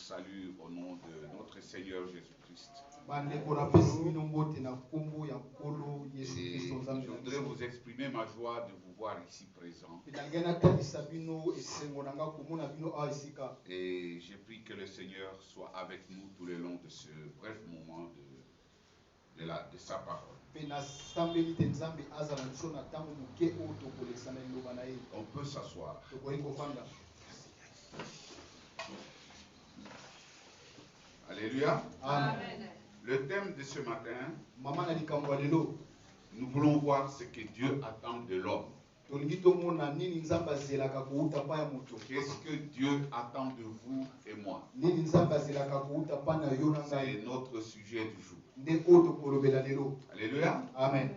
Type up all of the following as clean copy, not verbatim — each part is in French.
salue au nom de notre Seigneur Jésus-Christ. Et je voudrais vous exprimer ma joie de vous voir ici présent. Et j'ai pris que le Seigneur soit avec nous tout le long de ce bref moment de sa parole. On peut s'asseoir. Alléluia. Amen. Le thème de ce matin, nous voulons voir ce que Dieu attend de l'homme. Qu'est-ce que Dieu attend de vous et moi? C'est notre sujet du jour. Alléluia. Amen.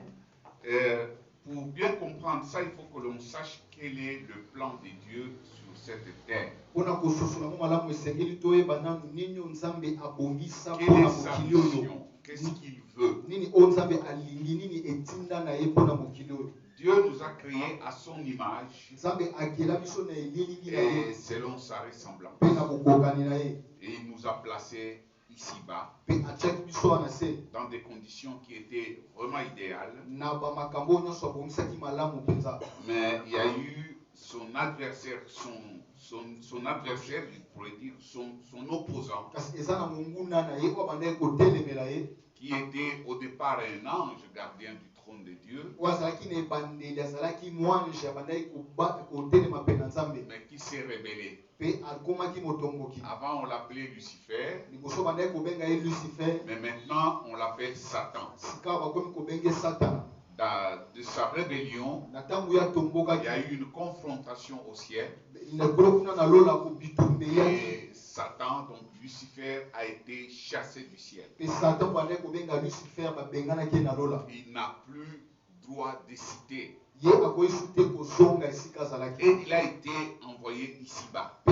Pour bien comprendre ça, il faut que l'on sache quel est le plan de Dieu sur cette terre. Quelle est sa mission? Qu'est-ce qu'il veut? Dieu nous a créés à son image et selon sa ressemblance. Et il nous a placés ici-bas dans des conditions qui étaient vraiment idéales. Mais il y a eu son adversaire, son adversaire, je pourrais dire, son opposant, qui était au départ un ange gardien du trône de Dieu, mais qui s'est rebellé. Avant on l'appelait Lucifer, mais maintenant on l'appelle Satan. De sa rébellion, il y a eu une confrontation au ciel. Et Satan, donc Lucifer, a été chassé du ciel. Il n'a plus droit de citer. Et il a été envoyé ici-bas.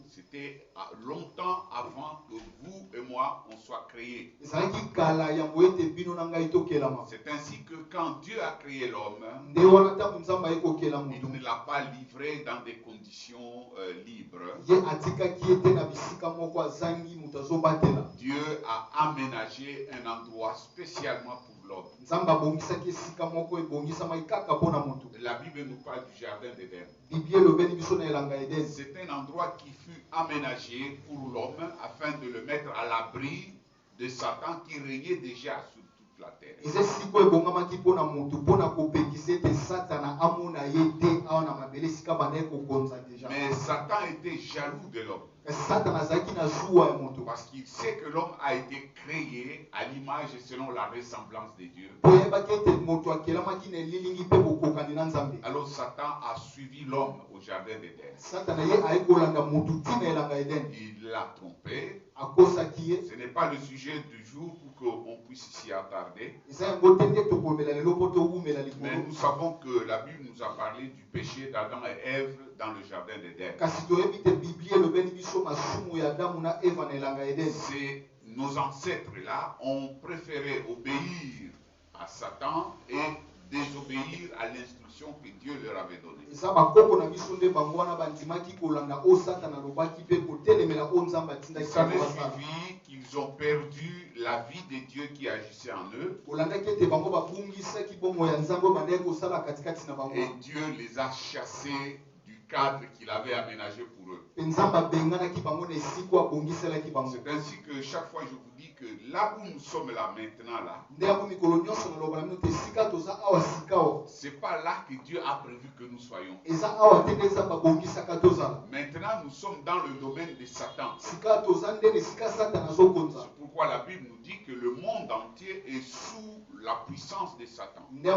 C'était longtemps avant que vous et moi on soit créés. C'est ainsi que quand Dieu a créé l'homme, il ne l'a pas livré dans des conditions libres. Dieu a aménagé un endroit spécialement pour l'homme. La Bible nous parle du jardin d'Éden. C'est un endroit qui fut aménagé pour l'homme afin de le mettre à l'abri de Satan qui régnait déjà sur toute la terre. Mais Satan était jaloux de l'homme. Parce qu'il sait que l'homme a été créé à l'image et selon la ressemblance de Dieu. Alors Satan a suivi l'homme au jardin d'Éden. Il l'a trompé. Ce n'est pas le sujet du jour pour qu'on puisse s'y attarder. Mais nous savons que la Bible nous a parlé du péché d'Adam et Ève dans le jardin d'Éden. Nos ancêtres-là ont préféré obéir à Satan et désobéir à l'instruction que Dieu leur avait donnée. Ça avait suivi qu'ils ont perdu la vie de Dieu qui agissait en eux. Et Dieu les a chassés du cadre qu'il avait aménagé pour eux. C'est ainsi que chaque fois je vous dis que là où nous sommes là maintenant c'est pas là que Dieu a prévu que nous soyons. Maintenant nous sommes dans le domaine de Satan. C'est pourquoi la Bible nous dit que le monde entier est sous la puissance de Satan. Mais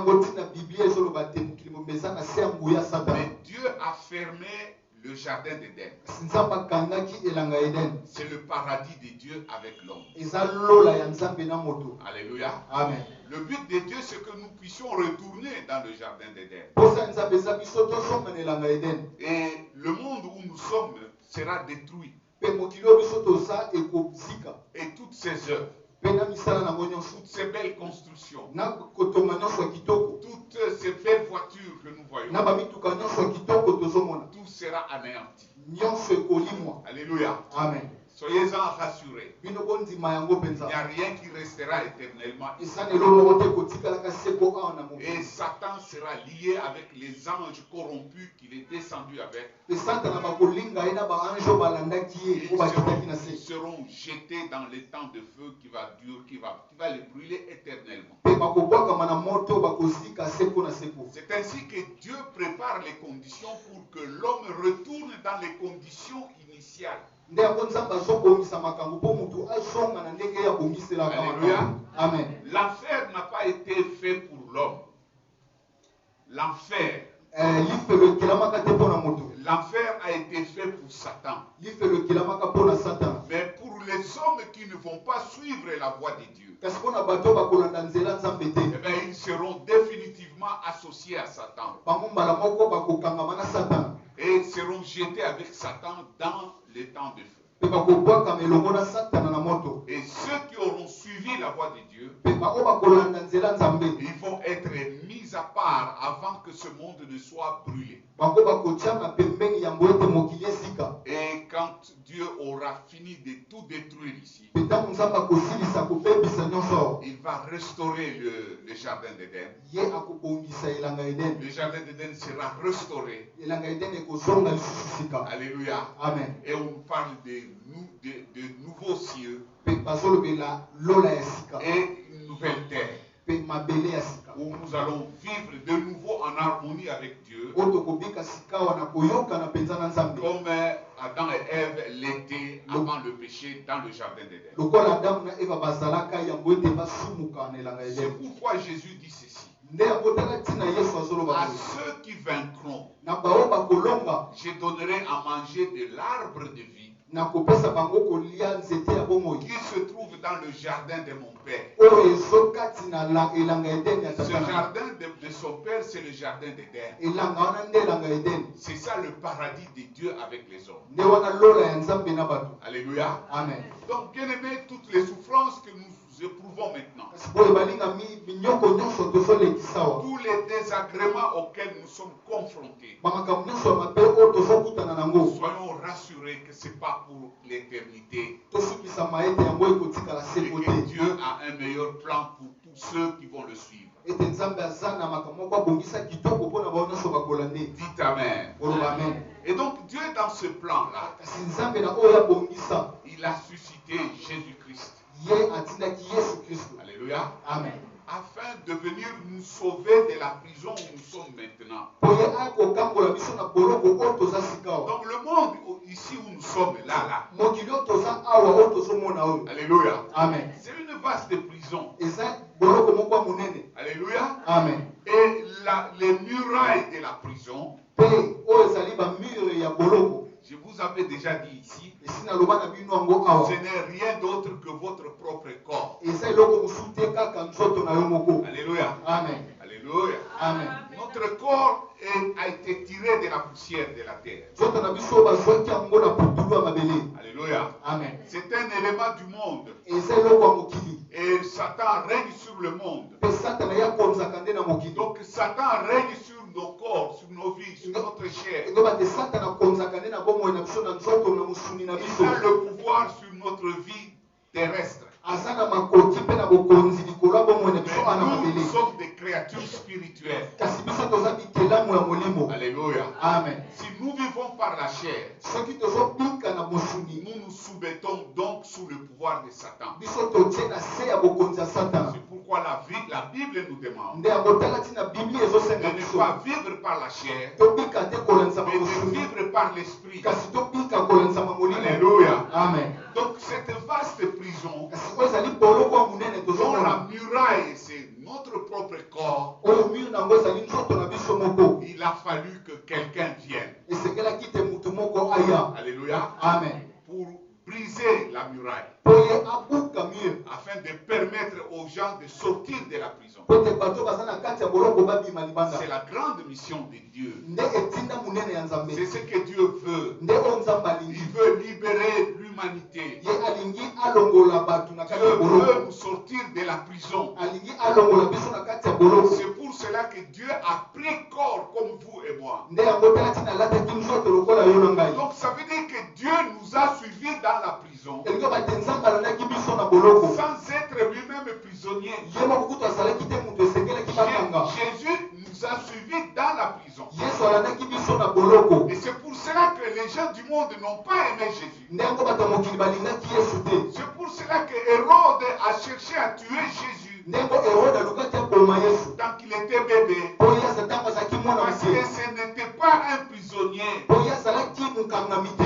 Dieu a fermé le jardin d'Éden. C'est le paradis de Dieu avec l'homme. Alléluia. Amen. Le but de Dieu, c'est que nous puissions retourner dans le jardin d'Éden. Et le monde où nous sommes sera détruit. Et toutes ces œuvres, toutes ces belles constructions, toutes ces belles voitures que nous voyons, tout sera anéanti. Alléluia. Amen. Soyez-en rassurés. Il n'y a rien qui restera éternellement. Et Satan sera lié avec les anges corrompus qu'il est descendu avec. Ils seront jetés dans les temps de feu qui va les brûler éternellement. C'est ainsi que Dieu prépare les conditions pour que l'homme retourne dans les conditions initiales. Alléluia. Amen. L'enfer n'a pas été fait pour l'homme. L'enfer a été fait pour Satan. Mais pour les hommes qui ne vont pas suivre la voie de Dieu, eh bien, ils seront définitivement associés à Satan. Et seront jetés avec Satan dans les temps de feu. Et ceux qui auront suivi la voie de Dieu, ils vont être mis à part avant que ce monde ne soit brûlé. Et quand Dieu aura fini de tout détruire ici, il va restaurer le jardin d'Éden. Le jardin d'Éden sera restauré. Alléluia. Amen. Et on parle de nouveaux cieux et une nouvelle terre où nous allons vivre de nouveau en harmonie avec Dieu, comme Adam et Ève l'étaient avant le péché dans le jardin d'Éden. C'est pourquoi Jésus dit ceci: à ceux qui vaincront, je donnerai à manger de l'arbre de vie qui se trouve dans le jardin de mon Père. Ce jardin de son Père, c'est le jardin d'Éden. C'est ça le paradis de Dieu avec les hommes. Alléluia. Amen. Donc, bien aimés, toutes les souffrances que nous éprouvons maintenant, tous les désagréments auxquels nous sommes confrontés, soyons rassurés que ce n'est pas pour l'éternité. Et que Dieu a un meilleur plan pour tous ceux qui vont le suivre. Dites Amen. Et donc Dieu, dans ce plan-là, il a suscité Jésus-Christ. Alléluia. Amen. Afin de venir nous sauver de la prison où nous sommes maintenant. Donc le monde ici où nous sommes, là. Alléluia. Amen. C'est une vaste prison. Alléluia. Amen. Et les murailles de la prison, je vous avais déjà dit ici, ce n'est rien d'autre que votre propre corps. Alléluia. Amen. Alléluia. Amen. Notre corps a été tiré de la poussière de la terre. Alléluia. Amen. C'est un élément du monde. Et Satan règne sur le monde. Donc Satan règne sur nos corps, sur nos vies, sur notre chair. Il a le pouvoir sur notre vie terrestre. Mais nous sommes des créatures spirituelles. Alléluia. Amen. Si nous vivons par la chair, nous nous soumettons donc sous le pouvoir de Satan. C'est pourquoi la Bible nous demande de ne pas vivre par la chair, mais de vivre par l'esprit. Alléluia. Amen. Donc cette vaste prison, dont la muraille c'est notre propre corps, il a fallu que quelqu'un vienne. Alléluia. Amen. Pour briser la muraille, afin de permettre aux gens de sortir de la prison. C'est la grande mission de Dieu. C'est ce que Dieu veut. Il veut libérer l'humanité. Dieu veut nous sortir de la prison. C'est pour pour cela que Dieu a pris corps comme vous et moi. Donc ça veut dire que Dieu nous a suivis dans la prison sans être lui-même prisonnier. Jésus nous a suivis dans la prison. Et c'est pour cela que les gens du monde n'ont pas aimé Jésus. C'est pour cela que Hérode a cherché à tuer Jésus tant qu'il était bébé. Parce que ce n'était pas un prisonnier.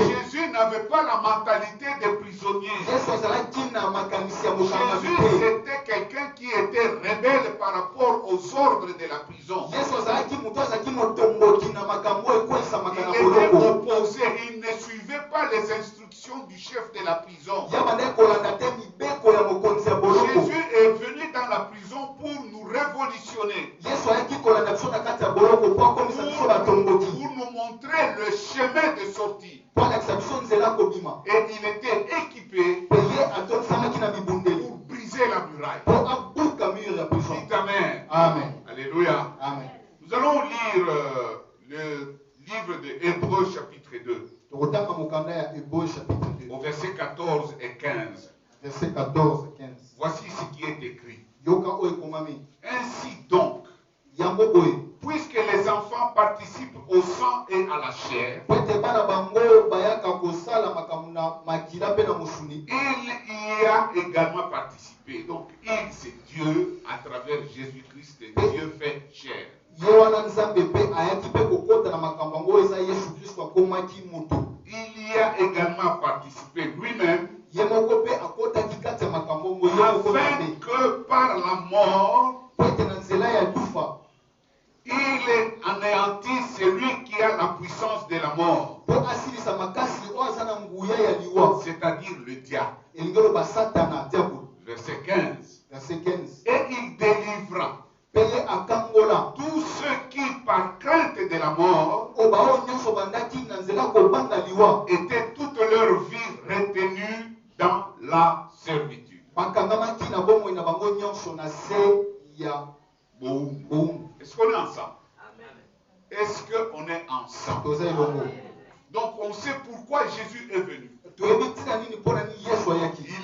Jésus n'avait pas la mentalité des prisonniers. Jésus était quelqu'un qui était rebelle par rapport aux ordres de la prison. Il était opposé, il ne suivait pas les instructions du chef de la prison. Jésus est venu dans la prison pour nous révolutionner, pour nous montrer le chemin de sortie. Et il était équipé pour briser la muraille. Dites Amen. Amen. Alléluia. Amen. Nous allons lire le livre de Hébreux chapitre 2. Au verset 14 et 15. Verset 14 et 15. Voici ce qui est écrit. Ainsi donc, puisque les enfants participent au sang et à la chair, il y a également participé. Donc, il, c'est Dieu, à travers Jésus-Christ, Dieu fait chair. Il y a également participé lui-même, afin que par la mort, il anéantit celui qui a la puissance de la mort, c'est-à-dire le diable. Verset 15. Et il délivra tous ceux qui, par crainte de la mort, étaient toute leur vie retenus dans la servitude. Est-ce qu'on est ensemble? Est-ce qu'on est ensemble? Donc on sait pourquoi Jésus est venu. Il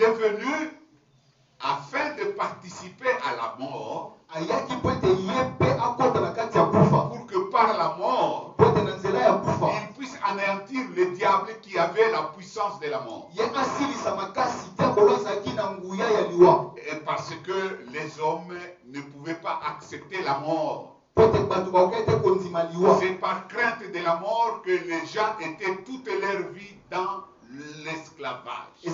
est venu afin de participer à la mort, pour que par la mort, il puisse anéantir le diable qui avait la puissance de la mort. Et parce que les hommes ne pouvaient pas accepter la mort. C'est par crainte de la mort que les gens étaient toute leur vie dans l'esclavage. Bien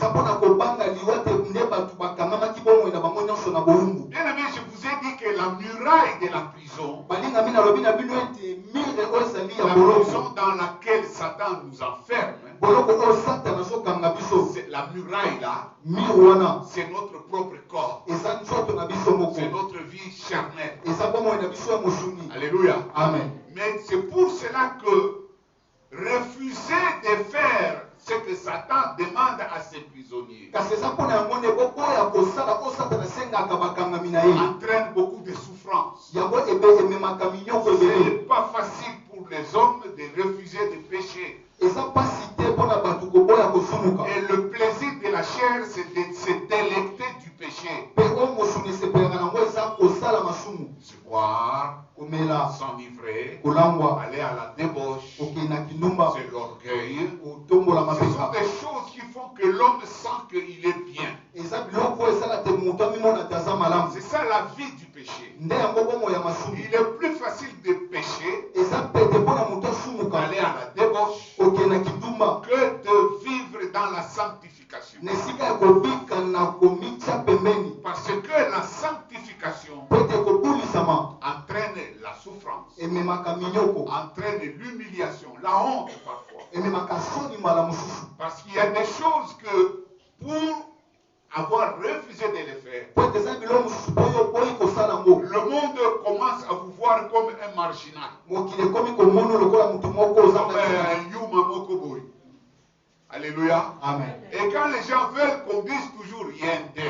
aimé, je vous ai dit que la muraille de la prison, dans laquelle Satan nous enferme, la muraille là, c'est notre propre corps, c'est notre vie charnelle. Alléluia. Amen. Mais c'est pour cela que refuser de faire ce que Satan demande à ses prisonniers entraîne beaucoup de souffrance. Ce n'est pas facile pour les hommes de refuser de pécher. Et le plaisir de la chair, c'est de se délecter du péché. Se boire, s'enivrer, aller à la débauche, c'est l'orgueil. Ce sont des choses qui font que l'homme sent qu'il est bien. C'est ça la vie du péché. Il est plus facile de pécher, d'aller à la débauche, que de vivre dans la sanctification. Parce que la sanctification entraîne la souffrance, entraîne l'humiliation, la honte parfois. Parce qu'il y a des choses que pour avoir refusé de les faire, le monde commence à vous voir comme un marginal, comme un yuma mokoboy. Alléluia. Amen. Et quand les gens veulent qu'on dise toujours Yende,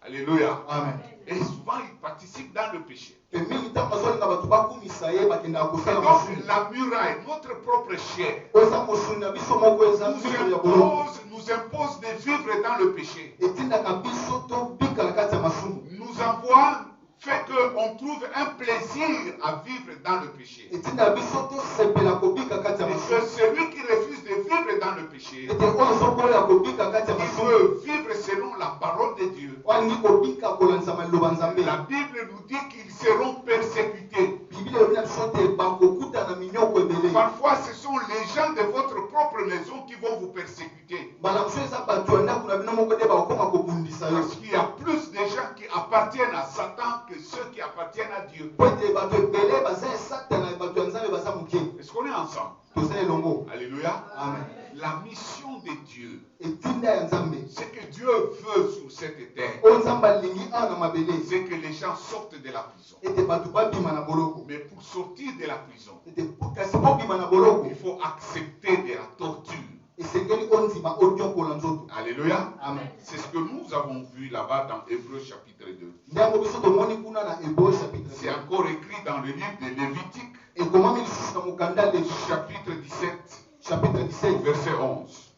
alléluia. Amen. Et souvent ils participent participe dans le péché. Et donc la muraille, notre propre chair, nous impose de vivre dans le péché. Nous envoie fait qu'on trouve un plaisir à vivre dans le péché. Et que celui qui refuse de vivre dans le péché, il veut vivre selon la parole de Dieu. La Bible nous dit qu'ils seront persécutés. Parfois, ce sont les gens de votre propre maison qui vont vous persécuter. Parce qu'il y a plus de gens qui appartiennent à Satan que ceux qui appartiennent à Dieu. Est-ce qu'on est ensemble? Alléluia. Amen. La mission de Dieu, ce que Dieu veut sur cette terre, c'est que les gens sortent de la prison. Mais pour sortir de la prison, il faut accepter de la torture. Alléluia. Amen. C'est ce que nous avons vu là-bas dans Hébreux chapitre 2. C'est encore écrit dans le livre de Lévitique, chapitre 17, verset 11.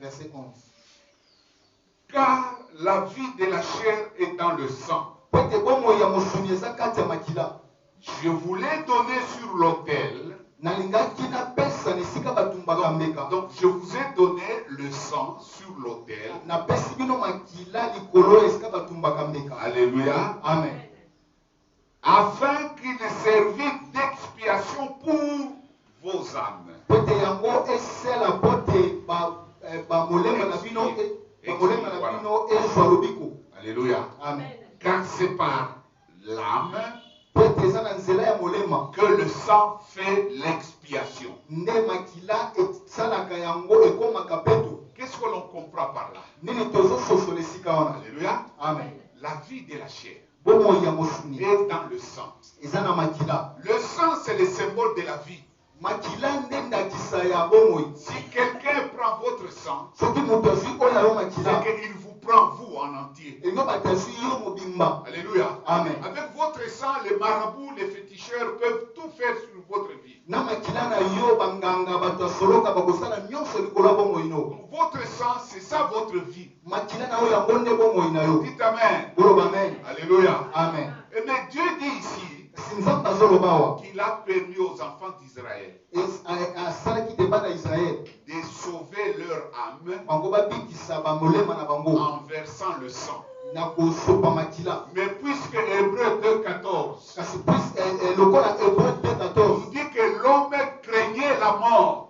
Car la vie de la chair est dans le sang. Je vous l'ai donné sur l'autel. Donc je vous ai donné le sang sur l'autel. Alléluia. Amen. Afin qu'il servît d'expiation pour vos âmes. Alléluia. Amen. Car c'est par l'âme que le sang fait l'expiation. Qu'est-ce que l'on comprend par là? Alléluia. Amen. La vie de la chair est dans le sang. Le sang, c'est le symbole de la vie. Si quelqu'un prend votre sang, c'est qu'il vous prend vous en entier. Alléluia. Amen. Avec votre sang, les marabouts, les féticheurs peuvent tout faire sur votre vie. Votre sang, c'est ça votre vie. Dites Amen. Alléluia. Amen. Mais Dieu dit ici qu'il a permis aux enfants d'Israël de sauver leur âme en versant le sang. Mais puisque Hébreux 2.14 nous dit que l'homme craignait la mort.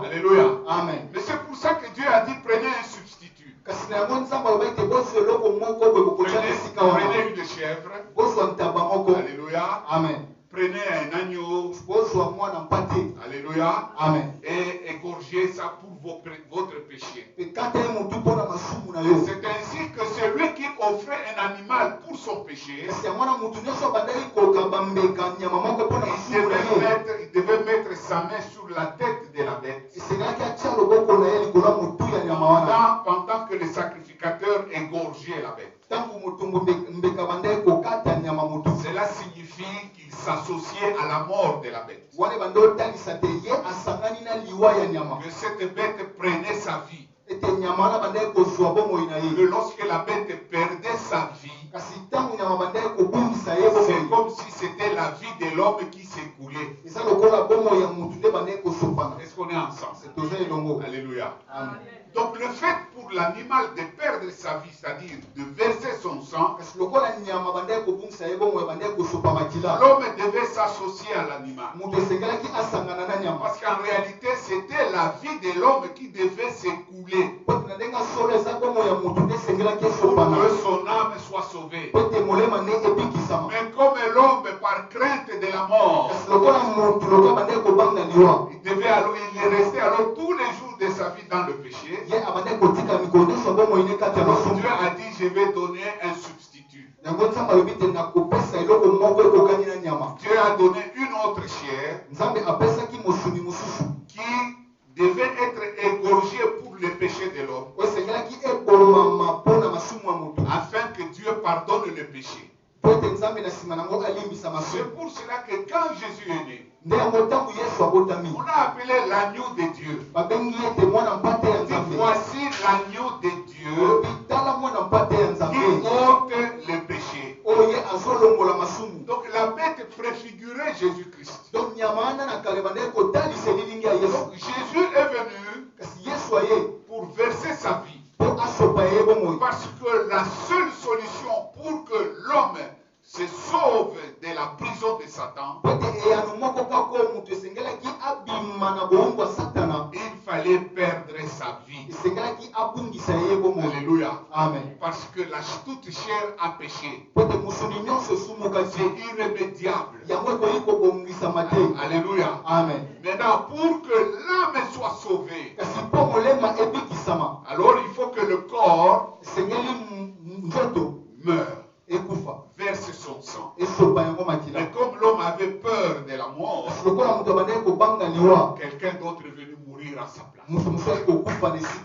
Alléluia. Amen. Mais c'est pour ça que Dieu a dit prenez un substitut. Prenez une chèvre. Alléluia. Amen. Prenez un agneau. Alléluia. Amen. Et égorgez ça pour votre péché. C'est ainsi que celui qui offrait un animal pour son péché, il devait mettre sa main sur la tête de la bête. Pendant que le sacrificateur égorgeait la bête. Cela signifie qu'il s'associait à la mort de la bête. Que cette bête prenait sa vie. Que lorsque la bête perdait sa vie, c'est comme si c'était la vie de l'homme qui s'écoulait. Est-ce qu'on est ensemble? Alléluia. Amen. Donc le fait pour l'animal de perdre sa vie, c'est-à-dire de verser son sang, l'homme devait s'associer à l'animal. Parce qu'en réalité, c'était la vie de l'homme qui devait s'écouler pour que son âme soit sauvée. Mais comme l'homme, par crainte de la mort, il restait alors tous les jours de sa vie dans le péché, Dieu a dit je vais donner un substitut. Dieu a donné une autre chair qui devait être égorgée pour le péché de l'homme, afin que Dieu pardonne le péché. C'est pour cela que quand Jésus est né, on a appelé l'agneau de Dieu. Voici l'agneau de Dieu qui ôte le péché. Donc la bête préfigurait Jésus-Christ. Donc Jésus est venu pour verser sa vie. Parce que la seule solution pour que l'homme se sauve de la prison de Satan, il fallait perdre sa vie. Alléluia. Amen. Parce que la toute chair a péché. C'est irrémédiable. Alléluia. Amen. Maintenant, pour que l'âme soit sauvée, alors il faut que le corps meure, verse son sang. Et comme l'homme avait peur de la mort, quelqu'un d'autre est venu mourir à sa place.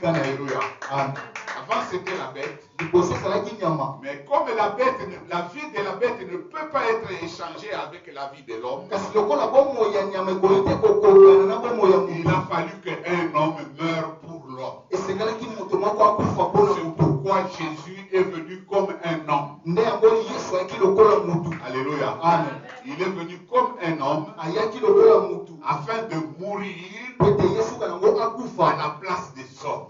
Alléluia. Avant c'était la bête. Mais comme la vie de la bête ne peut pas être échangée avec la vie de l'homme, il a fallu qu'un homme meure pour l'homme. C'est pourquoi Jésus est venu comme un homme. Alléluia. Amen. Il est venu comme un homme afin de mourir à la place des hommes.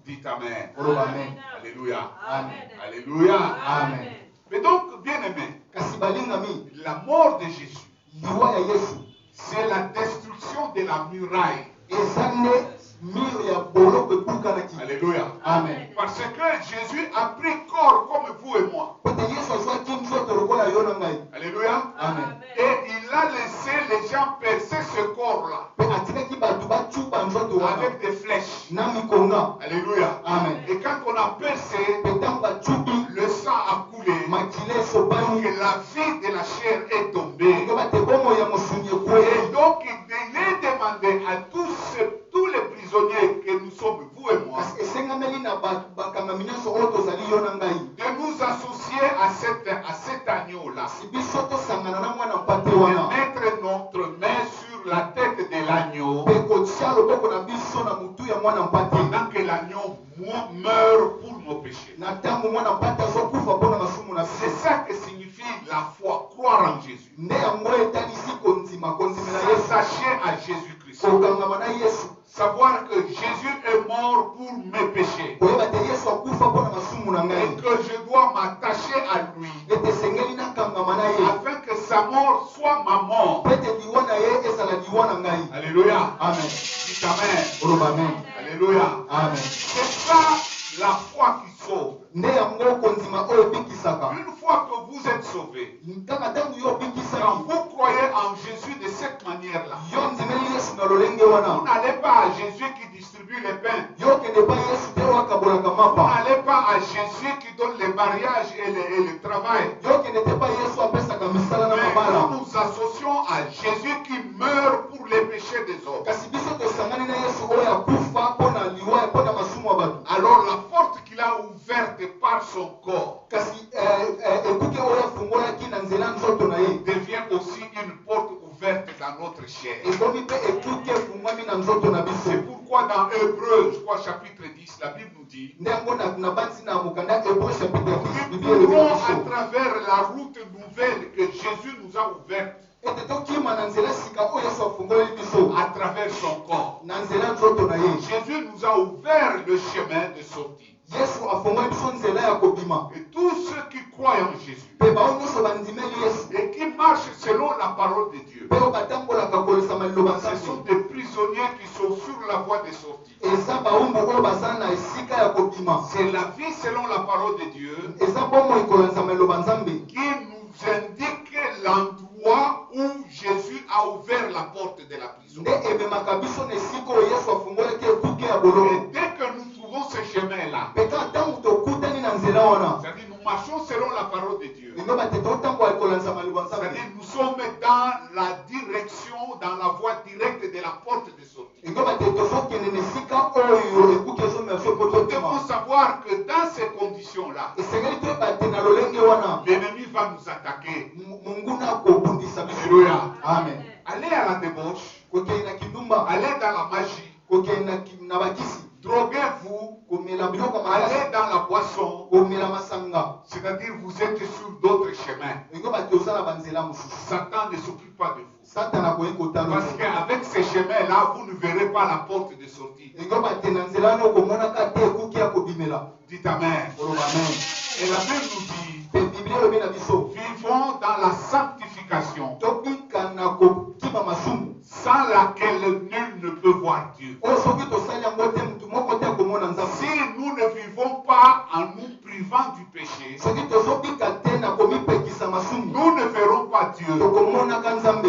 Dites Amen. Amen. Alléluia. Amen. Alléluia. Amen. Mais donc, bien aimé, la mort de Jésus, c'est la destruction de la muraille. Alléluia. Amen. Parce que Jésus a pris corps comme vous et moi. Alléluia. Amen. Et il a laissé les gens percer ce corps-là avec des flèches. Alléluia. Amen. Et quand on a percé, le sang a coulé. Et la vie de la chair est tombée. Et donc il est demandé à tous les prisonniers que nous sommes, vous et moi, de nous associer à cet agneau-là. De mettre notre main sur la tête de l'agneau pendant que l'agneau meurt pour nos péchés. C'est ça que signifie la foi, croire en Jésus. S'attacher à Jésus-Christ. Savoir que Jésus est mort pour mes péchés. Et que je dois m'attacher à lui. Afin que sa mort soit ma mort. Alléluia. Amen. Dites Amen. Alléluia. Amen. C'est ça la foi qui sauve. Une fois que vous êtes sauvés, quand vous croyez en Jésus de cette manière-là, vous n'allez pas à Jésus qui distribue les pains. Vous n'allez pas à Jésus qui donne les mariages et le travail. Mais nous nous associons à Jésus qui meurt pour les péchés des hommes. Alors la porte qu'il a ouverte par son corps devient aussi une porte ouverte dans notre chair. C'est pourquoi dans Hébreux, je crois chapitre 10, la Bible nous dit, nous courons à travers la route nouvelle que Jésus nous a ouverte à travers son corps. Jésus nous a ouvert le chemin de sortie. Et tous ceux qui croient en Jésus et qui marchent selon la parole de Dieu, ce sont des prisonniers qui sont sur la voie de sortie. C'est la vie selon la parole de Dieu qui nous indique l'endroit où Jésus a ouvert la porte de la prison. Et dès que nous trouvons ce chemin-là, c'est-à-dire nous marchons selon la parole de Dieu. C'est-à-dire nous sommes dans la direction, dans la voie directe de la porte de sortie. Nous devons savoir que dans ces conditions-là, l'ennemi va nous attaquer. Alléluia. Amen. Allez à la débauche. Allez dans la magie. Droguez-vous. Allez dans la boisson. C'est-à-dire vous êtes sur d'autres chemins. Satan ne s'occupe pas de vous. Parce qu'avec ces chemins-là, vous ne verrez pas la porte de sortie. Dites Amen. Et la Bible nous dit, vivons dans la sanctification, sans laquelle nul ne peut voir Dieu. Si nous ne vivons pas en nous privant du péché, nous ne verrons pas Dieu.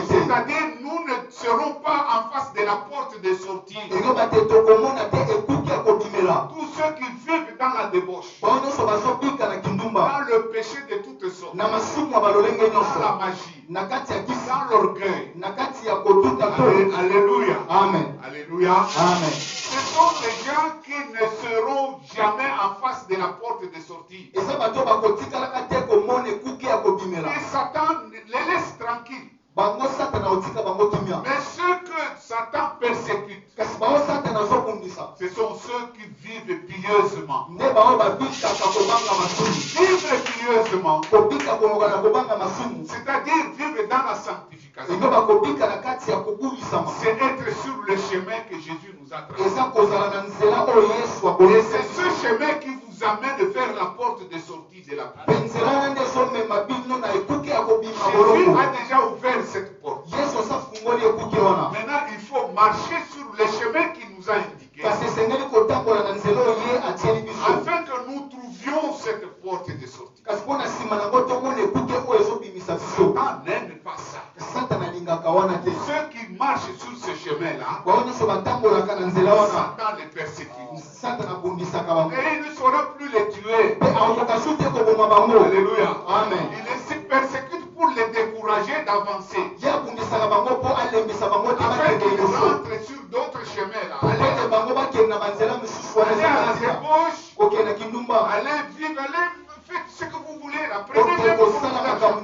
C'est-à-dire, nous ne serons pas en face de la porte de sortie. Tous ceux qui vivent dans la débauche, dans le péché de toutes sortes, dans la magie, dans l'orgueil. Alléluia. Amen. Alléluia. Amen. Ce sont des gens qui ne seront jamais en face de la porte de sortie. Et Satan les laisse tranquilles. Mais ceux que Satan persécute, ce sont ceux qui vivent pieusement. Vivre pieusement, c'est-à-dire vivre dans la sanctification, c'est être sur le chemin que Jésus nous a tracé. Et c'est ce chemin qui vous amène vers la porte de sortie de la vie. Jésus a déjà ouvert cette porte. Maintenant, il faut marcher sur le chemin qu'il nous a indiqué, afin que nous trouvions cette porte de sortie. Satan n'aime pas ça. Ceux qui marchent sur ce chemin-là, Satan les persécute. Et il ne saura plus les tuer. Alléluia. Amen. Il les persécute pour les décourager d'avancer. Afin qu'ils rentrent sur d'autres chemins là. Allez à la débauche. Allez vivre, allez faites ce que vous voulez là. Prenez beaucoup d'argent.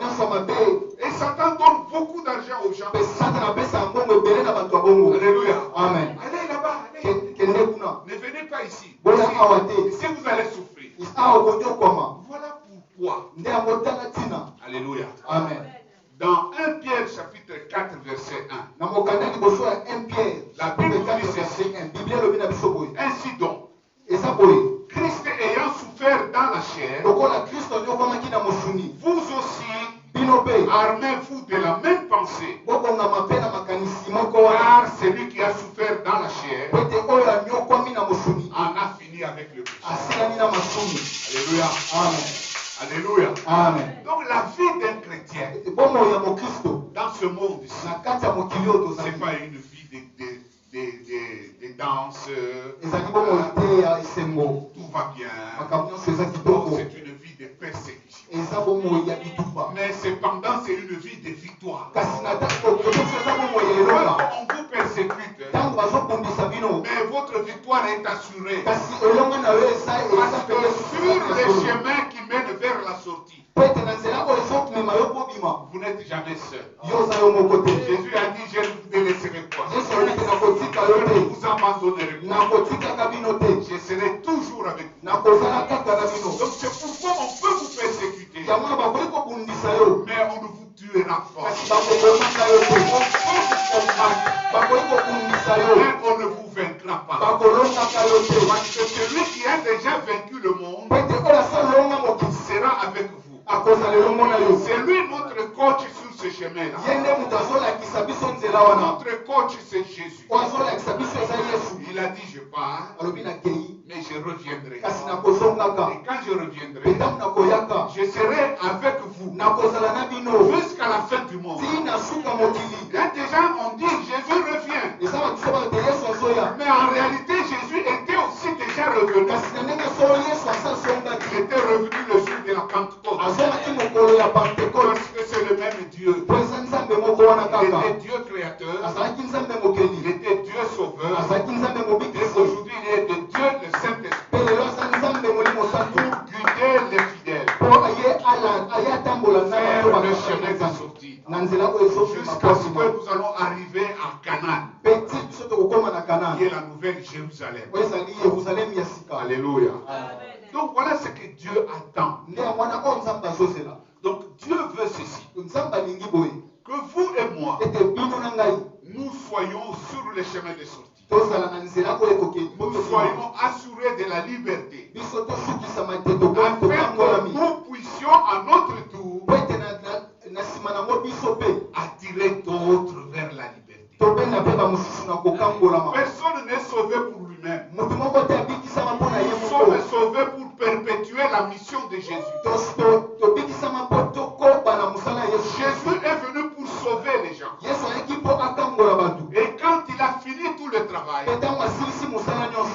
Et Satan donne beaucoup d'argent aux gens. Alléluia. Amen. Allez là-bas. Allez. Ne venez pas ici. Ici vous allez souffrir. Voilà pourquoi. Alléluia. Amen. Dans 1 Pierre chapitre 4 verset 1. La Bible dit ceci. Ainsi donc, Christ ayant souffert dans la chair, vous aussi, armez-vous de la même pensée. Car celui qui a souffert dans la chair en a fini avec le péché. Alléluia. Amen. Alléluia. Amen. Donc la vie d'un chrétien dans ce monde ici, ce n'est pas une vie de danse, tout va bien. Donc c'est une vie de persécution. Mais cependant c'est une vie de victoire. Quand on vous persécute, mais votre victoire est assurée. Parce que sur les chemins qui mènent vers la sortie, vous n'êtes jamais seul. Jésus a dit, je ne vous délaisserai pas. Je ne vous abandonnerai pas. Je serai toujours avec vous. Donc c'est pourquoi on peut vous persécuter. Mais on ne vous tuera pas. On peut vous combattre. Mais on ne vous vaincra pas. Parce que celui qui a déjà vaincu le monde sera avec vous. C'est lui notre coach sur ce chemin-là. Notre coach c'est Jésus. Il a dit je pars, mais je reviendrai. Et quand je reviendrai, je serai avec vous jusqu'à la fin du monde. Il y a des gens ont dit Jésus revient. Mais en réalité Jésus était aussi déjà revenu. Il était revenu le jour de la Pentecôte. Parce que c'est le même Dieu. Il était Dieu créateur. Il était Dieu sauveur. Et aujourd'hui il est de Dieu le Saint-Esprit. Pour guider les fidèles. faire le chemin de sortie. Jusqu'à ce que nous allons arriver à Canaan, qui est la nouvelle Jérusalem. Alléluia. Donc voilà ce que Dieu attend. Donc Dieu veut ceci. Que vous et moi, nous soyons sur le chemin de sortie. Nous soyons assurés de la liberté. Afin que nous puissions à notre tour attirer d'autres vers la liberté. Personne n'est sauvé pour lui-même. Nous sommes sauvés pour perpétuer la mission de Jésus. Jésus est venu pour sauver les gens. Et quand il a fini tout le travail, il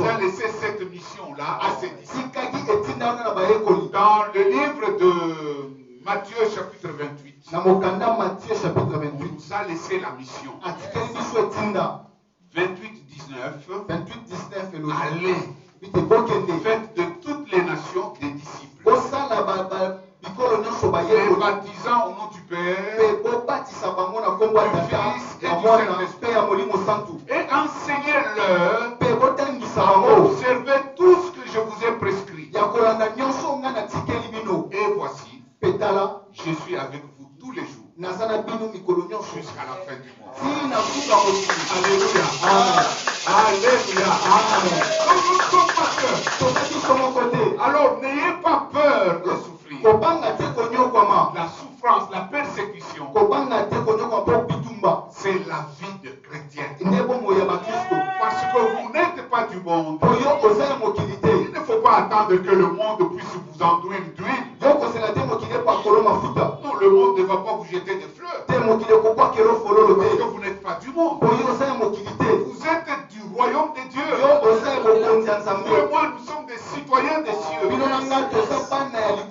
a laissé cette mission-là à ses disciples. Dans le livre de Matthieu chapitre 28, il nous a laissé la mission. 28-19. Allez, faites de toutes les nations des disciples, les baptisant au nom du Père, du Fils et du Saint-Esprit, et enseignez-leur à observer tout ce que je vous ai prescrit. Et voici, je suis avec vous tous les jours jusqu'à la fin du mois. Alléluia. Alléluia. Donc nous ne sommes pas peur. Alors n'ayez pas peur de souffrir. La souffrance, la persécution, c'est la vie de chrétien. Parce que vous n'êtes pas du monde. Il ne faut pas attendre que le monde puisse vous enduire d'huile. Non, le monde ne va pas vous jeter des fleurs. Parce que vous n'êtes pas du monde. Vous êtes du royaume de Dieu. Vous et moi, nous sommes des citoyens des cieux.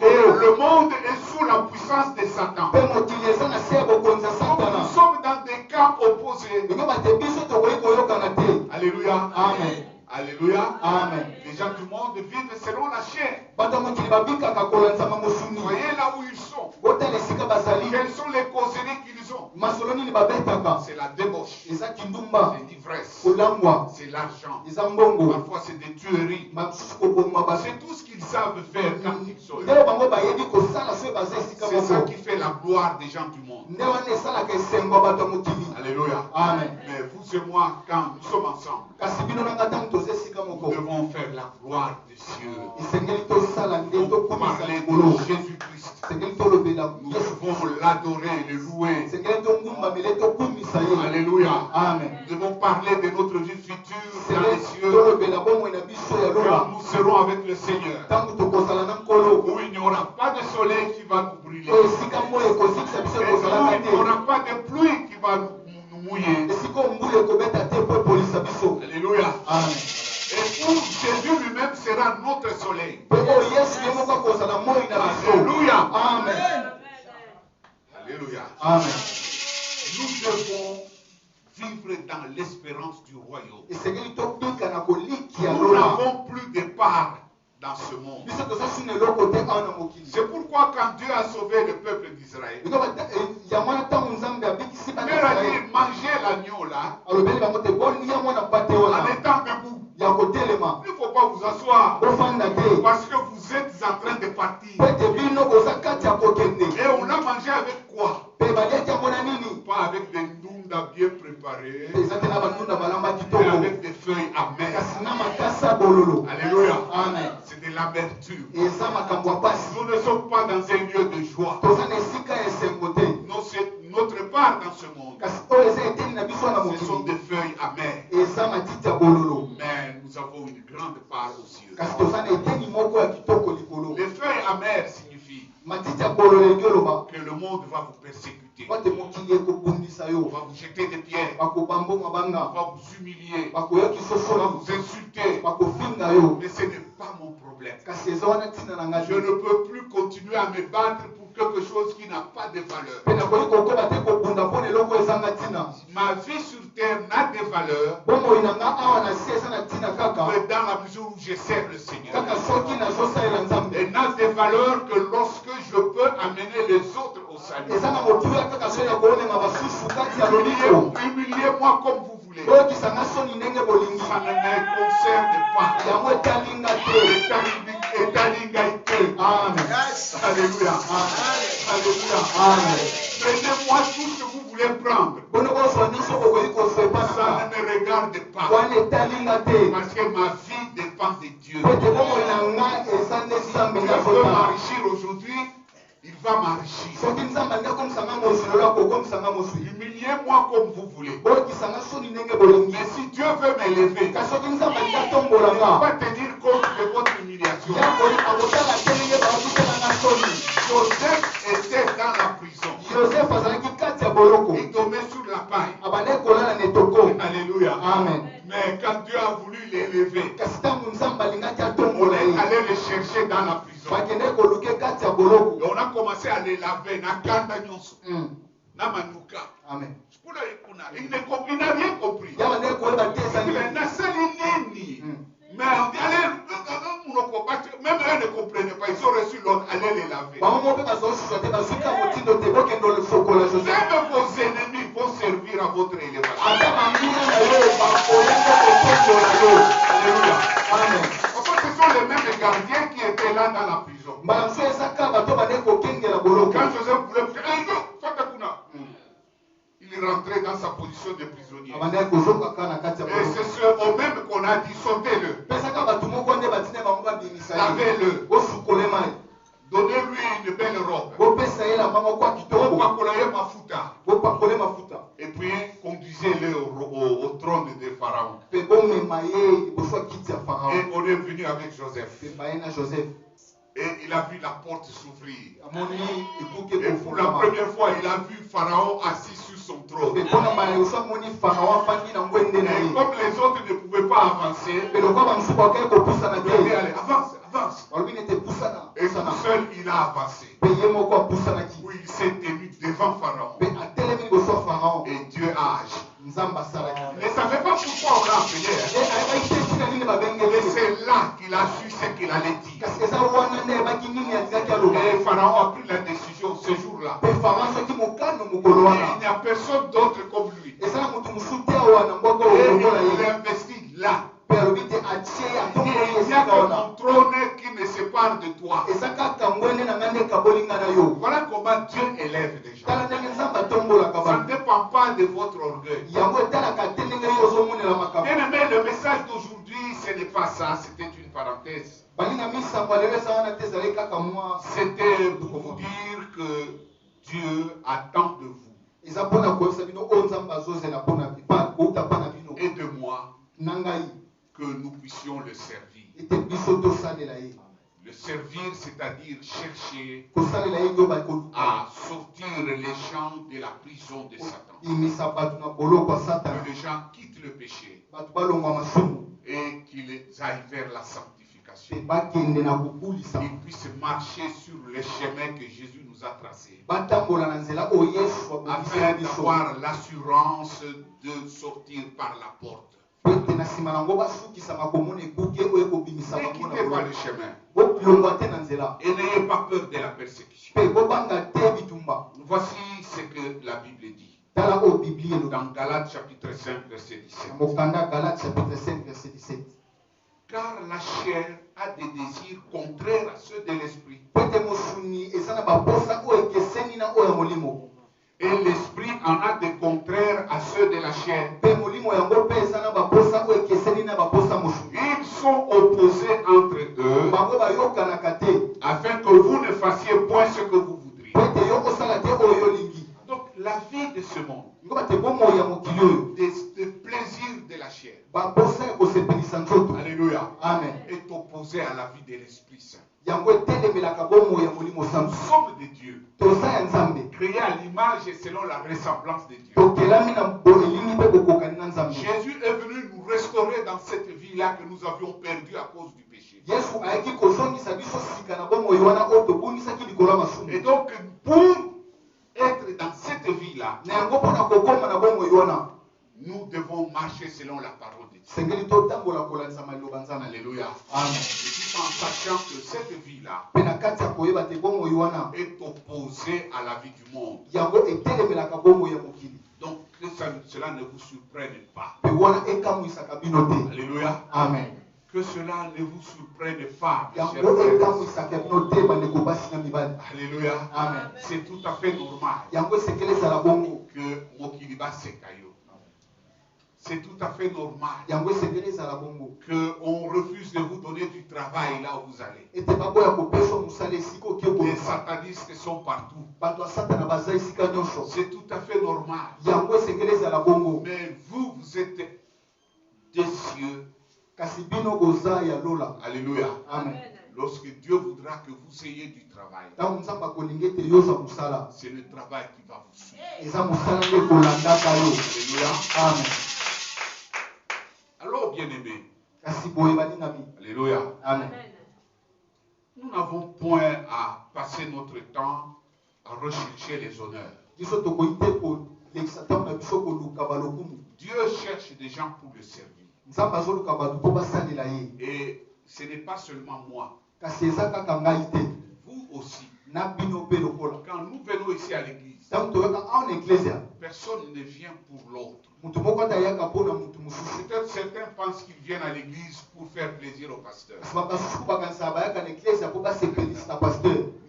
Et le monde est sous la puissance de Satan. Donc nous sommes dans des camps opposés. Alléluia. Amen. Alléluia. Amen. Les gens du monde vivent selon la chair. Voyez là où ils sont. Quelles sont les causeries qu'ils ont? C'est la débauche. C'est l'ivresse. C'est l'argent. Parfois c'est des tueries. C'est tout ce qu'ils savent faire quand ils sont heureux. C'est ça qui fait la gloire des gens du monde. Alléluia. Amen. Mais vous et moi, quand nous sommes ensemble, nous devons faire la gloire des cieux. Pour parler de Jésus-Christ. Nous devons l'adorer, le louer. Alléluia. Amen. Nous devons parler de notre vie future dans les cieux. Quand nous serons avec le Seigneur, où il n'y aura pas de soleil qui va nous brûler. Et où il n'y aura pas de pluie qui va nous mouiller. Alléluia. Amen. Et où Jésus lui-même sera notre soleil. Alléluia. Amen. Alléluia. Amen. Nous devons vivre dans l'espérance du royaume. Nous n'avons plus de part dans ce monde. C'est pourquoi quand Dieu a sauvé le peuple d'Israël, Dieu a dit mangez l'agneau là en étant debout. Il ne faut pas vous asseoir parce que vous êtes en train de partir. Et on l'a mangé avec quoi? Pas avec des ndunda bien préparées, mais avec des feuilles amères. Alléluia. Amen. C'est de l'amertume. Nous ne sommes pas dans un lieu de joie. Notre part dans ce monde, ce sont des feuilles amères. Mais nous avons une grande part aux cieux. Les feuilles amères signifient que le monde va vous persécuter. On va vous jeter des pierres. On va vous humilier. On va vous insulter. Mais ce n'est pas mon problème. Je ne peux plus continuer à me battre pour quelque chose qui n'a pas de valeur. Ma vie sur terre n'a de valeur que dans la mesure où je sers le Seigneur. Elle n'a de valeur que lorsque je peux amener les autres au salut. Humiliez-moi comme vous voulez. Ça ne me concerne pas. Amen. Alléluia. Alléluia. Prenez-moi tout ce que vous voulez prendre. Ça ne me regarde pas. Parce que ma vie dépend de Dieu. Dieu veut m'enrichir aujourd'hui. Il va m'enrichir. Humiliez-moi comme vous voulez. Mais si Dieu veut m'élever, il ne va te tenir compte de votre humiliation. Joseph était dans la prison. Il dormait sur la paille. Alléluia. Amen. Mais quand Dieu a voulu l'élever, on est allé le chercher dans la prison. Et on a commencé à les laver. Amen. Il n'a rien compris. Mais même eux ne comprenaient pas. Ils ont reçu l'ordre, allez les laver. Même vos ennemis vont servir à votre élévation. Alléluia. Amen. En fait, ce sont les mêmes gardiens qui étaient là dans la prison. Quand Joseph voulait faire il rentrait dans sa position de prisonnier. Et c'est eux-mêmes qu'on a dit, sautez-le. Lavez-le. Donnez-lui une belle robe. Et puis conduisez-le au trône de Pharaon. Et on est venu avec Joseph. Et il a vu la porte s'ouvrir. Et pour la première fois, il a vu Pharaon assis sur son trône. Et comme les autres ne pouvaient pas avancer, il dit, allez, avance, avance. Et tout seul, il a avancé. Où il s'est tenu devant Pharaon. Et Dieu a agi. Il ne savait pas pourquoi on l'a appelé. Et c'est là qu'il a su ce qu'il allait dire. Et Pharaon a pris la décision ce jour-là. Il n'y a personne d'autre comme lui. Et il est investi là. Il n'y a que mon trône qui me sépare de toi. Voilà comment Dieu élève les gens. Ça ne dépend pas de votre orgueil. Bien aimé, le message d'aujourd'hui, ce n'est pas ça, c'était une parenthèse. C'était pour vous dire que Dieu attend de vous et de moi que nous puissions le servir. Le servir, c'est-à-dire chercher à sortir les gens de la prison de Satan. Que les gens quittent le péché et qu'ils aillent vers la sanctification. Ils puissent marcher sur le chemin que Jésus nous a tracé. Afin d'avoir l'assurance de sortir par la porte. Ne quittez pas le chemin. Et n'ayez pas peur de la persécution. Voici ce que la Bible dit. Dans Galates chapitre 5, verset 17. Car la chair a des désirs contraires à ceux de l'esprit. Et l'esprit en a des contraires à ceux de la chair. Ils sont opposés entre eux, afin que vous ne fassiez point ce que vous voudriez. Donc la vie de ce monde, des plaisirs de la chair, alléluia, amen, est opposé à la vie de l'Esprit Saint. Nous sommes de Dieu, créés à l'image et selon la ressemblance de Dieu. Jésus est venu nous restaurer dans cette vie-là que nous avions perdue à cause du péché. Et donc, pour être dans cette vie-là, nous devons marcher selon la parole de Dieu. Alléluia. Amen. Et tout en sachant que cette vie-là est opposée opposé à la vie du monde. Donc que cela ne vous surprenne pas. Alléluia. Amen. Que cela ne vous surprenne pas, mes chers frères. Alléluia. Amen. C'est tout à fait normal que Mokiliba Sekayo. C'est tout à fait normal qu'on refuse de vous donner du travail là où vous allez. Les satanistes sont partout. C'est tout à fait normal. Mais vous, vous êtes des cieux. Alléluia. Amen. Lorsque Dieu voudra que vous ayez du travail, c'est le travail qui va vous suivre. Alléluia. Amen. Alors, bien-aimés, alléluia. Amen. Nous n'avons point à passer notre temps à rechercher les honneurs. Dieu cherche des gens pour le servir. Et ce n'est pas seulement moi. Vous aussi. Quand nous venons ici à l'église, personne ne vient pour l'autre. Peut-être certains pensent qu'ils viennent à l'église pour faire plaisir au pasteur.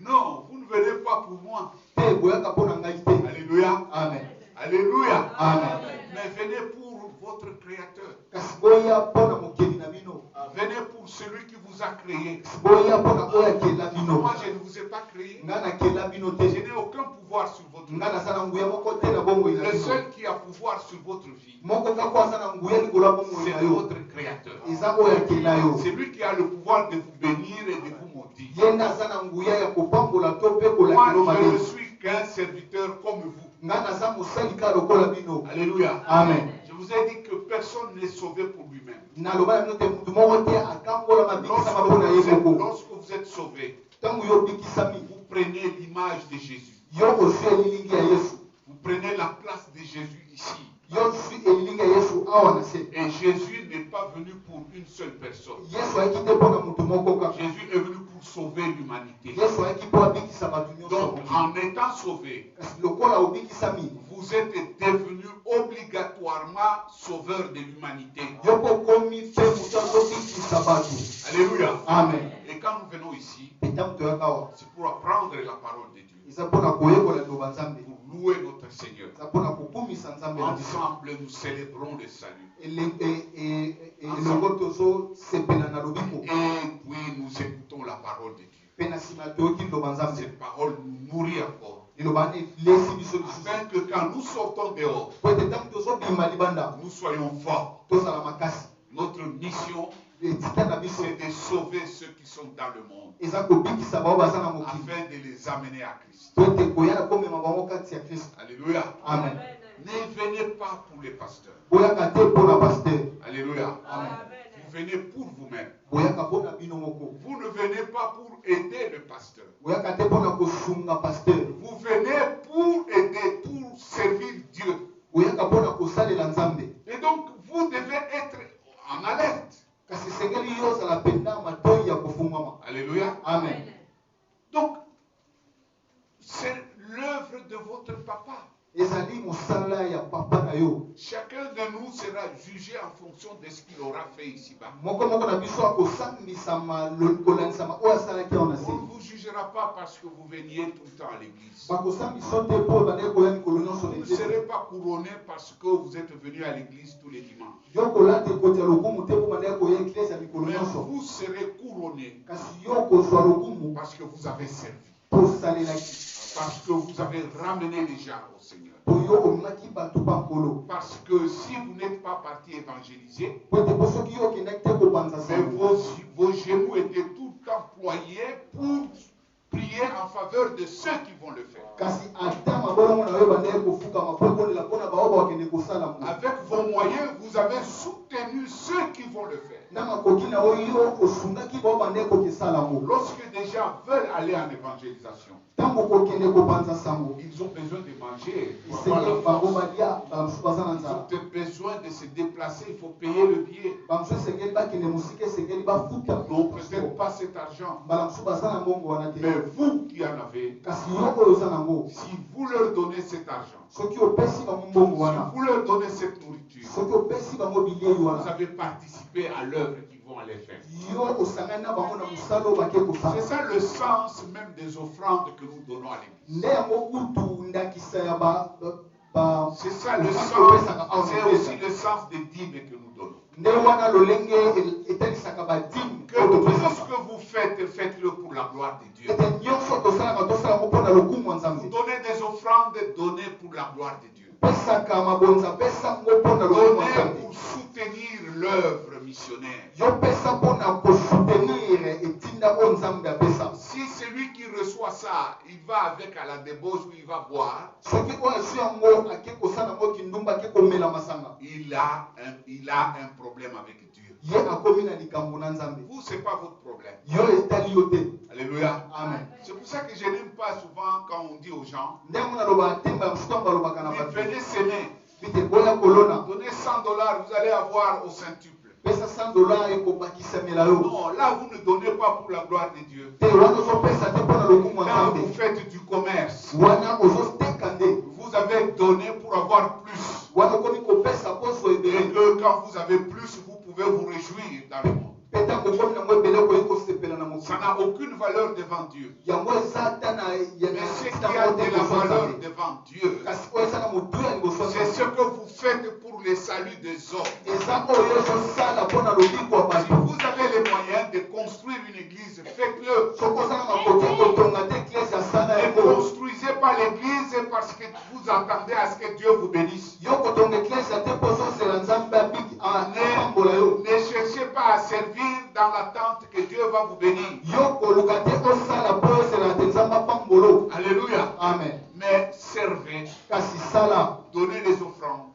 Non, vous ne venez pas pour moi. Alléluia. Amen. Alléluia. Amen. Mais venez pour votre Créateur. Venez pour celui qui vous a créé. Moi, je ne vous ai pas créé. Je n'ai aucun pouvoir sur votre vie. Le seul qui a pouvoir sur votre vie, c'est votre Créateur. C'est lui qui a le pouvoir de vous bénir et de vous maudire. Moi, je ne suis qu'un serviteur comme vous. Alléluia. Amen. Je vous ai dit que personne n'est sauvé pour lui-même. Lorsque vous êtes sauvé, vous prenez l'image de Jésus. Vous prenez la place de Jésus ici. Et Jésus n'est pas venu pour une seule personne. Jésus est venu pour sauver l'humanité. Donc, en étant sauvé, vous êtes devenu obligatoirement sauveur de l'humanité. Alléluia. Amen. Et quand nous venons ici, c'est pour apprendre la parole de Dieu. Pour louer notre Seigneur. Ensemble, nous célébrons le salut. Et puis nous écoutons la parole de Dieu. Cette parole nous nourrit encore. Afin que quand nous sortons dehors, nous soyons forts. Notre mission, c'est de sauver ceux qui sont dans le monde, afin de les amener à Christ. Alléluia. Amen. Ne venez pas pour les pasteurs. Alléluia. Amen. Vous venez pour vous-même. Vous ne venez pas pour aider le pasteur. Vous venez pour aider, pour servir Dieu. Et donc, vous devez être en alerte. Alléluia. Amen. Donc, c'est l'œuvre de votre papa. Chacun de nous sera jugé en fonction de ce qu'il aura fait ici-bas. On ne vous jugera pas parce que vous veniez tout le temps à l'église. Vous ne serez pas couronné parce que vous êtes venu à l'église tous les dimanches. Mais vous serez couronné parce que vous avez servi. Parce que vous avez ramené les gens au Seigneur. Parce que si vous n'êtes pas parti évangéliser, vos genoux étaient tout employés pour prier en faveur de ceux qui vont le faire. Avec vos moyens, vous avez soutenu ceux qui vont le faire. Lorsque des gens veulent aller en évangélisation, Ils ont besoin de manger. Ils ont besoin de se déplacer. Il faut payer le billet. Non, peut-être pas cet argent. Mais vous qui en avez, si vous leur donnez cet argent, si vous leur donnez cette nourriture, vous avez participé à l'œuvre qu'ils vont aller faire. C'est ça le sens même des offrandes que nous donnons à l'église. C'est ça le sens. C'est aussi le sens des dîmes que nous donnons. Que tout ce que vous faites, faites-le pour la gloire de Dieu. Vous donnez des offrandes, donnez pour la gloire de Dieu. Donnez pour soutenir l'œuvre missionnaire. Si celui qui reçoit ça, il va avec à la débauche où il va boire, il a un problème avec Dieu. Vous, ce n'est pas votre problème. Alléluia. Amen. C'est pour ça que je n'aime pas souvent quand on dit aux gens, venez s'aimer. Donnez $100, vous allez avoir au centuple. Non, là vous ne donnez pas pour la gloire de Dieu. Là vous faites du commerce. Vous avez donné pour avoir plus. Et que quand vous avez plus, vous pouvez vous réjouir dans le monde. Ça n'a aucune valeur devant Dieu. Mais ce qui a de la valeur devant Dieu, c'est ce que vous faites pour le salut des hommes. Si vous avez les moyens de construire une église, faites-le. Ne construisez pas l'église parce que vous attendez à ce que Dieu vous bénisse. Ne cherchez pas à servir dans l'attente que Dieu va vous bénir. Alléluia. Amen. Mais servez. Donnez les offrandes.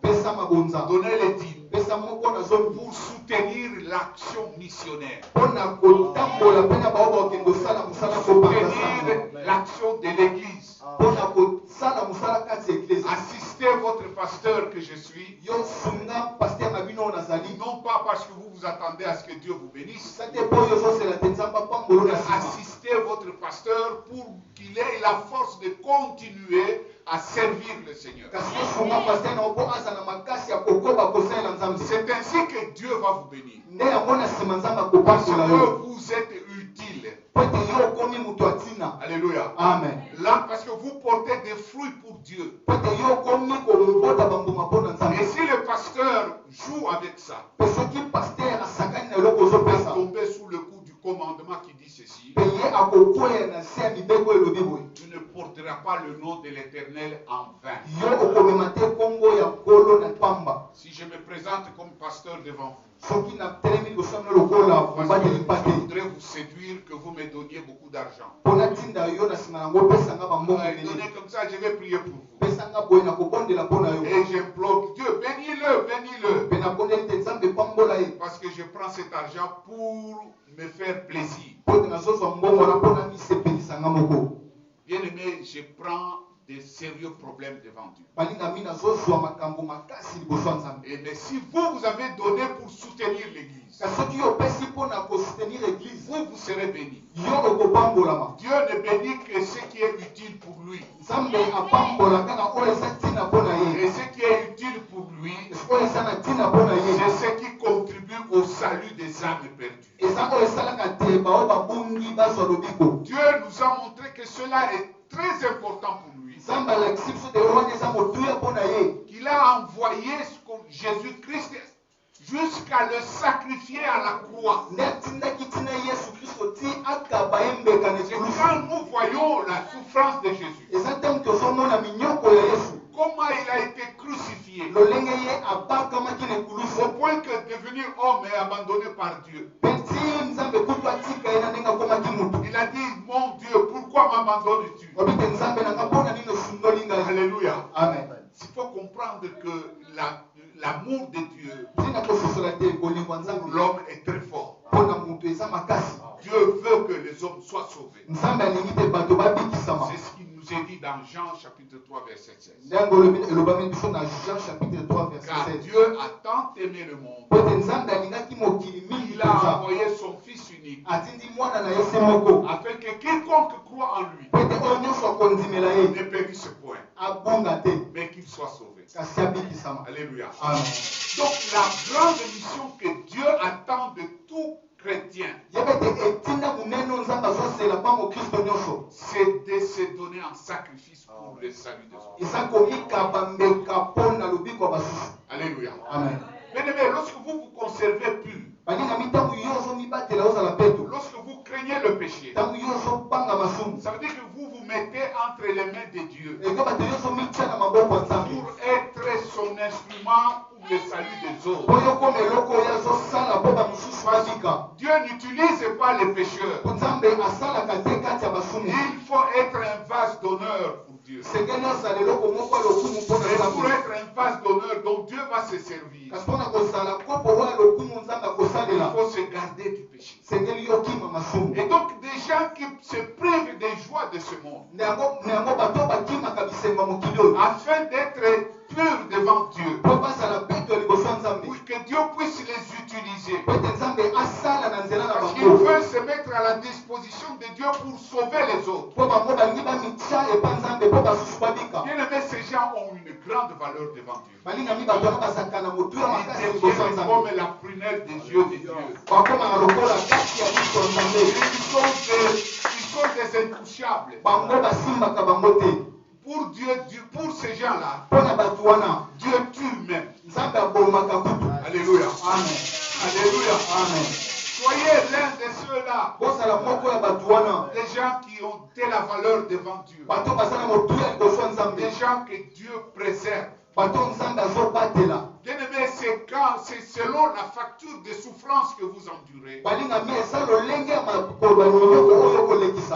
Donnez les dîmes. Pour soutenir l'action missionnaire. Soutenir l'action de l'église. Assistez votre pasteur que je suis. Non pas parce que vous vous attendez à ce que Dieu vous bénisse. Assistez votre pasteur pour qu'il ait la force de continuer à servir le Seigneur. C'est ainsi que Dieu va vous bénir. Parce que vous êtes utile. Alléluia. Amen. Là, parce que vous portez des fruits pour Dieu. Et si le pasteur joue avec ça, tomber sous le coup du commandement qui dit ceci, tu ne porteras pas le nom de l'Éternel en vain. Si je me présente comme pasteur devant vous, parce que je voudrais vous séduire que vous me donniez beaucoup d'argent. Donnez comme ça, je vais prier pour vous. Et j'implore Dieu, bénis-le, bénis-le. Parce que je prends cet argent pour me faire plaisir. Bien aimé, je prends des sérieux problèmes devant Dieu. Et mais si vous avez donné pour soutenir l'église, vous serez bénis. Dieu ne bénit que ce qui est utile pour lui. Et ce qui est utile pour lui, c'est ce qui contribue au salut des âmes perdues. Dieu nous a montré que cela est très important pour lui. Qu'il a envoyé Jésus-Christ jusqu'à le sacrifier à la croix. Quand nous voyons la souffrance de Jésus, comment il a été crucifié, au point que devenir homme est abandonné par Dieu. Il a dit, mon Dieu, pourquoi m'abandonnes-tu? Alléluia. Amen. Il faut comprendre que l'amour de Dieu pour l'homme est très fort. Dieu veut que les hommes soient sauvés. C'est ce qui dans Jean chapitre 3 verset 16. Car Dieu a tant aimé le monde, il a envoyé son Fils unique, afin que quiconque croit en lui ne périsse point, mais qu'il soit sauvé. Alléluia. Amen. Donc la grande mission que Dieu attend de tout chrétien, c'est de se donner en sacrifice pour le salut des autres. Alléluia. Amen. Bien-aimés, lorsque vous vous conservez pur, lorsque vous craignez le péché, ça veut dire que vous vous mettez entre les mains de Dieu pour être son instrument pour le salut des autres. Dieu n'utilise pas les pécheurs. Il faut être un vase d'honneur pour Dieu. Et pour être un vase d'honneur dont Dieu va se servir, il faut se garder du péché. Et donc des gens qui se privent des joies de ce monde afin d'être purs devant Dieu, pour que Dieu puisse les utiliser, parce qu'ils veulent se mettre à la disposition de Dieu pour sauver les autres. Bien aimés, ces gens ont une grande valeur devant Dieu. Ils deviennent comme la prunelle des yeux de Dieu. Ils sont des intouchables. Pour Dieu, pour ces gens-là, Dieu tue même. Alléluia. Amen. Alléluia. Amen. Soyez l'un de ceux-là, des gens qui ont de la valeur devant Dieu, des gens que Dieu préserve. Bien-aimés, c'est selon la facture de souffrance que vous endurez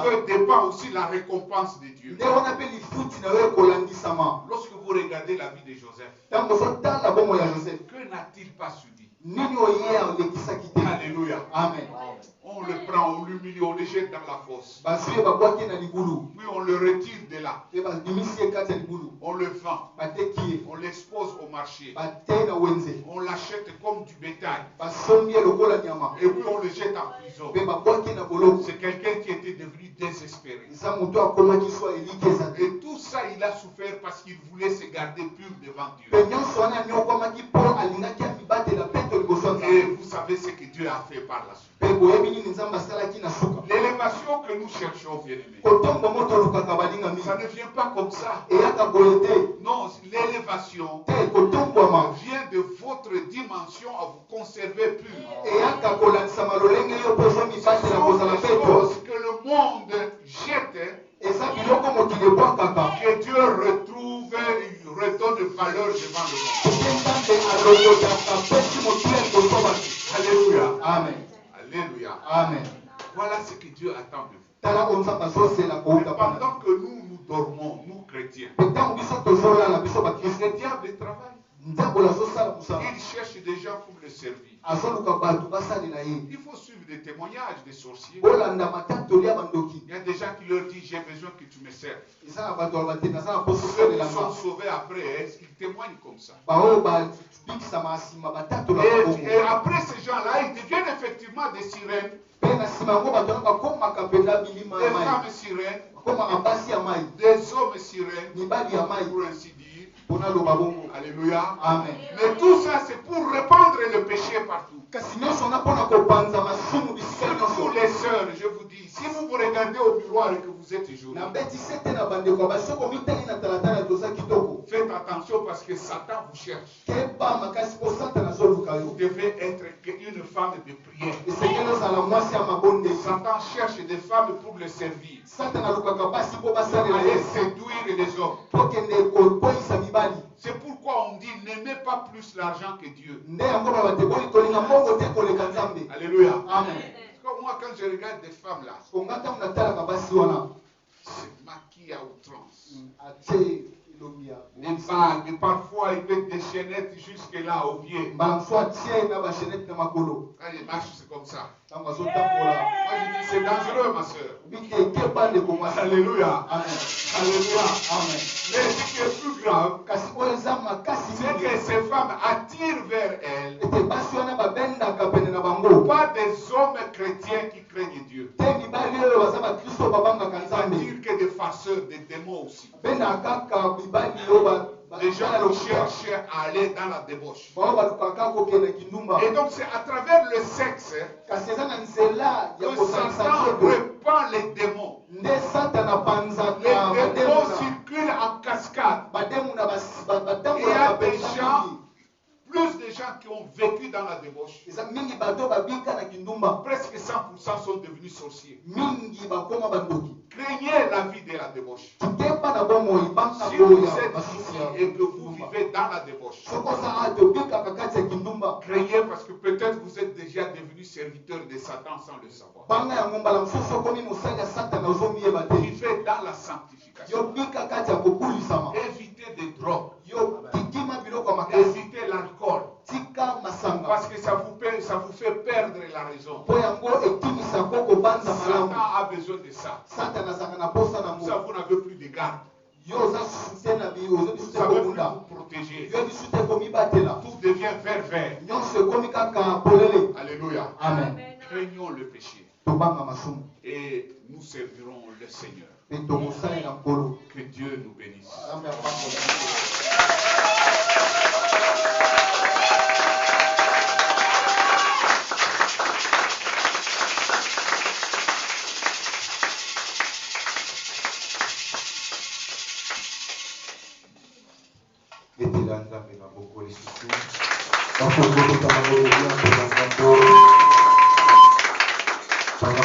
que dépend aussi la récompense de Dieu. Lorsque vous regardez la vie de Joseph, que n'a-t-il pas subi? Alléluia. Amen. On le prend, on l'humilie, on le jette dans la fosse. Puis on le retire de là. On le vend. On l'expose au marché. On l'achète comme du bétail. Et puis on le jette en prison. C'est quelqu'un qui était devenu désespéré. Et tout ça, il a souffert parce qu'il voulait se garder pur devant Dieu. Et vous savez ce que Dieu a fait par la suite. L'élévation que nous cherchons, bien-aimés, ça ne vient pas comme ça. Non, l'élévation vient de votre dimension à vous conserver pur. C'est une chose que le monde jette, que Dieu retrouve et redonne valeur devant le monde. Alléluia. Amen. Alléluia. Amen. Voilà ce que Dieu attend de vous. Et pendant que nous dormons, nous chrétiens, le diable travaille. Il cherche des gens pour le servir. Il faut suivre des témoignages des sorciers. Il y a des gens qui leur disent j'ai besoin que tu me serves. Ceux qui sont sauvés après, est-ce qu'ils témoignent comme ça? Et après ces gens-là, ils deviennent effectivement des sirènes. Des femmes sirènes. Des hommes sirènes. Pour ainsi dire. Alléluia. Amen. Mais tout ça, c'est pour répandre le péché partout. Surtout les sœurs, je vous dis, si vous vous regardez au miroir et que vous êtes jolie, faites attention parce que Satan vous cherche. Vous devez être une femme de prière. Satan cherche des femmes pour le servir. Aller séduire les hommes. C'est pourquoi on dit n'aimez pas plus l'argent que Dieu. Alléluia. Amen. Comme moi, quand je regarde des femmes là, se maquillent à outrance. bagues, et parfois ils mettent des chaînettes jusque là au pied. Quand il marche, c'est comme ça. Moi je dis c'est dangereux, ma soeur. Alléluia. Amen. Alléluia. Amen. Mais ce qui est plus grave, c'est que ces femmes attirent vers elles pas des hommes chrétiens qui craignent Dieu. Ils attirent que des farceurs, des démons aussi. Les gens cherchent à aller dans la débauche. Et donc c'est à travers le sexe que Satan répand les démons. Les démons circulent en cascade. Il y a des gens, plus de gens qui ont vécu dans la débauche. Presque 100% sont devenus sorciers. Craignez la vie de la débauche. Si vous êtes ici et que vous vivez dans la débauche, craignez parce que peut-être vous êtes déjà devenus serviteurs de Satan sans le savoir. Vivez dans la sanctification. Évitez des drogues. Évitez l'alcool. Parce que ça vous fait perdre la raison. Satan a besoin de ça. Ça, vous n'avez plus de garde. Vous ne savez plus vous protéger. Tout devient vert. Alléluia. Amen. Craignons le péché. Et nous servirons le Seigneur. Que Dieu nous bénisse. Para